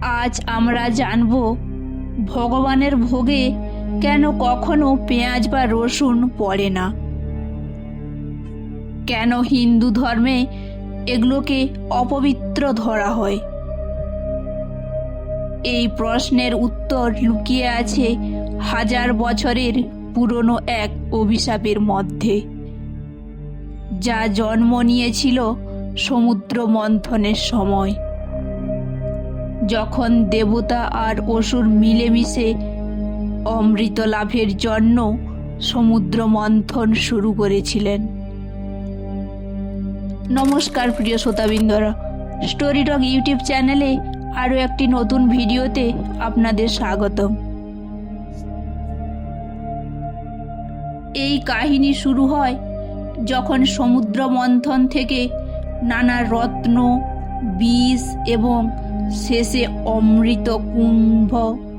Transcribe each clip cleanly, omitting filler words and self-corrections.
আজ আমরা জানব ভগবানের ভোগে কেন কখনো পেঁয়াজ বা রসুন পড়ে না, কেন হিন্দু ধর্মে এগুলোকে অপবিত্র ধরা হয়। এই প্রশ্নের উত্তর লুকিয়ে আছে হাজার বছরের পুরনো এক অভিশাপের মধ্যে, যা জন্ম নিয়েছিল সমুদ্র মন্থনের সময়, যখন দেবতা আর অসুর মিলেমিশে অমৃত লাভের জন্য সমুদ্র মন্থন শুরু করেছিলেন। নমস্কার প্রিয় শ্রোতাবৃন্দরা, স্টোরি টক ইউটিউব চ্যানেলে আরও একটি নতুন ভিডিওতে আপনাদের স্বাগতম। এই কাহিনী শুরু হয় যখন সমুদ্র মন্থন থেকে নানা রত্ন, বিষ এবং শেষে অমৃত কুম্ভ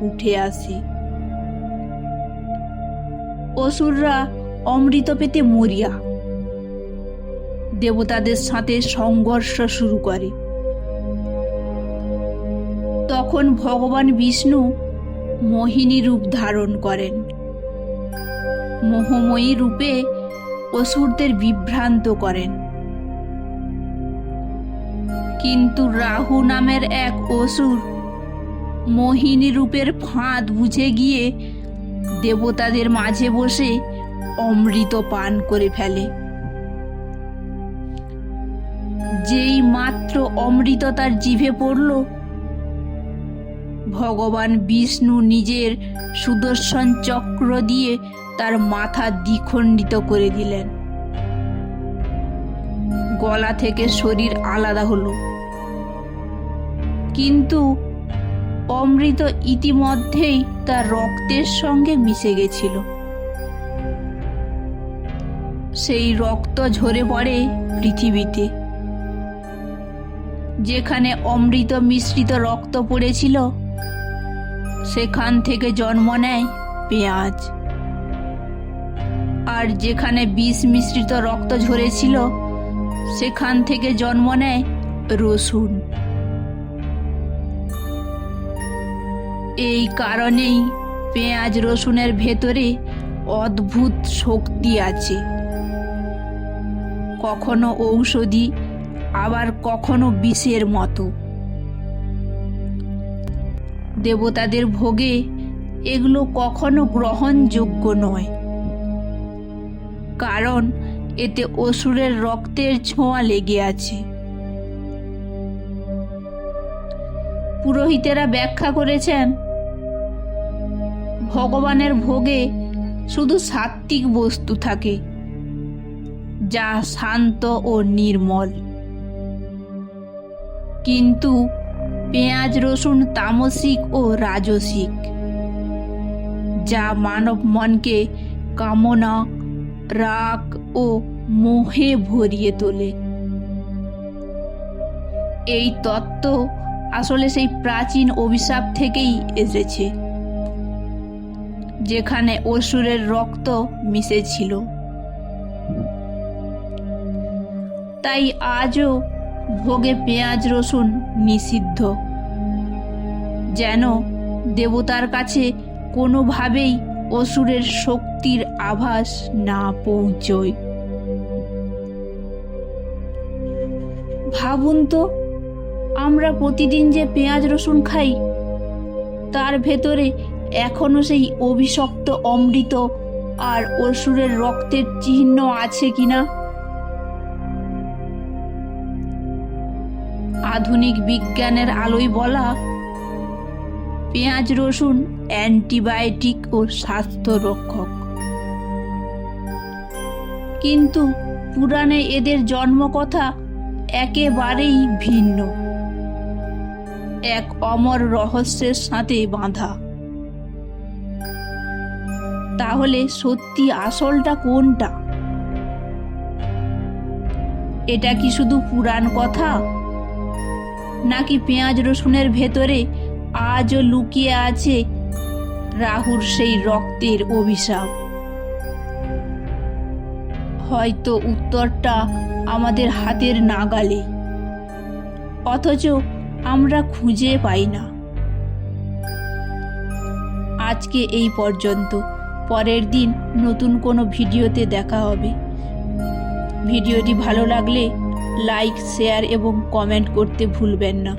উঠে আসে। অসুররা অমৃত পেতে মরিয়া দেবতাদের সাথে সংঘর্ষ শুরু করে। তখন ভগবান বিষ্ণু মোহিনী রূপ ধারণ করেন। মোহময়ী রূপে অসুরদের বিভ্রান্ত করেন। কিন্তু রাহু নামের এক অসুর মোহিনী রূপের ফাঁদ বুঝে গিয়ে দেবতাদের মাঝে বসে অমৃত পান করে ফেলে। যেই মাত্র অমৃত তার জিভে পড়ল, ভগবান বিষ্ণু নিজের সুদর্শন চক্র দিয়ে তার মাথা দ্বিখণ্ডিত করে দিলেন। গলা থেকে শরীর আলাদা হলো, কিন্তু অমৃত ইতিমধ্যেই তার রক্তের সঙ্গে মিশে গেছিল। সেই রক্ত ঝরে পড়ে পৃথিবীতে। যেখানে অমৃত মিশ্রিত রক্ত পড়েছিল, সেখান থেকে জন্ম নেয় পেঁয়াজ। আর যেখানে বিষ মিশ্রিত রক্ত ঝরেছিল, সেখান থেকে জন্ম নেয় রসুন। এই কারণেই পেঁয়াজ রসুনের ভেতরে অদ্ভুত শক্তি আছে, কখনো ঔষধি, আবার কখনো বিষের মতো। দেবতাদের ভোগে এগুলো কখনো গ্রহণযোগ্য নয়, কারণ এতে অসুরের রক্তের ছোঁয়া লেগে আছে। পুরোহিতেরা ব্যাখ্যা করেছেন, ভগবানের ভোগে শুধু সাত্ত্বিক বস্তু থাকে, যা শান্ত ও নির্মল। কিন্তু পেঁয়াজ রসুন তামসিক ও রাজসিক, যা মানব মনকে কামনা, রাগ ও মোহে ভরিয়ে তোলে। এই তত্ত্ব আসলে সেই প্রাচীন অভিশাপ থেকেই এসেছে, যেখানে অসুরের রক্ত মিশেছিল। তাই আজও ভোগে পেঁয়াজ রসুন নিষিদ্ধ, যেন দেবতার কাছে কোনোভাবেই অসুরের শক্তির আভাস না পৌঁছয়। ভাবুন তো, আমরা প্রতিদিন যে পেঁয়াজ রসুন খাই, তার ভেতরে এখনো সেই অভিশপ্ত অমৃত আর অসুরের রক্তের চিহ্ন আছে কিনা? আধুনিক বিজ্ঞানের আলোয় বলা, পেঁয়াজ রসুন অ্যান্টিবায়োটিক ও স্বাস্থ্য রক্ষক। কিন্তু পুরাণে এদের জন্মকথা একেবারেই ভিন্ন, এক অমর রহস্যের সাথে বাঁধা। তাহলে সত্যি আসলটা কোনটা? এটা কি শুধু পুরাণ কথা, নাকি পেঁয়াজ রসুনের ভেতরে আজও লুকিয়ে আছে রাহুর সেই রক্তের অভিশাপ? হয়তো উত্তরটা আমাদের হাতের নাগালে, অথচ আমরা খুঁজে পাই না। আজকে এই পর্যন্ত। পরের দিন নতুন কোনো ভিডিওতে দেখা হবে। ভিডিওটি ভালো লাগলে লাইক, শেয়ার এবং কমেন্ট করতে ভুলবেন না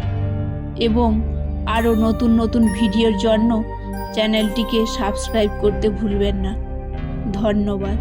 এবং আরও নতুন নতুন ভিডিওর জন্য চ্যানেলটিকে সাবস্ক্রাইব করতে ভুলবেন না। ধন্যবাদ।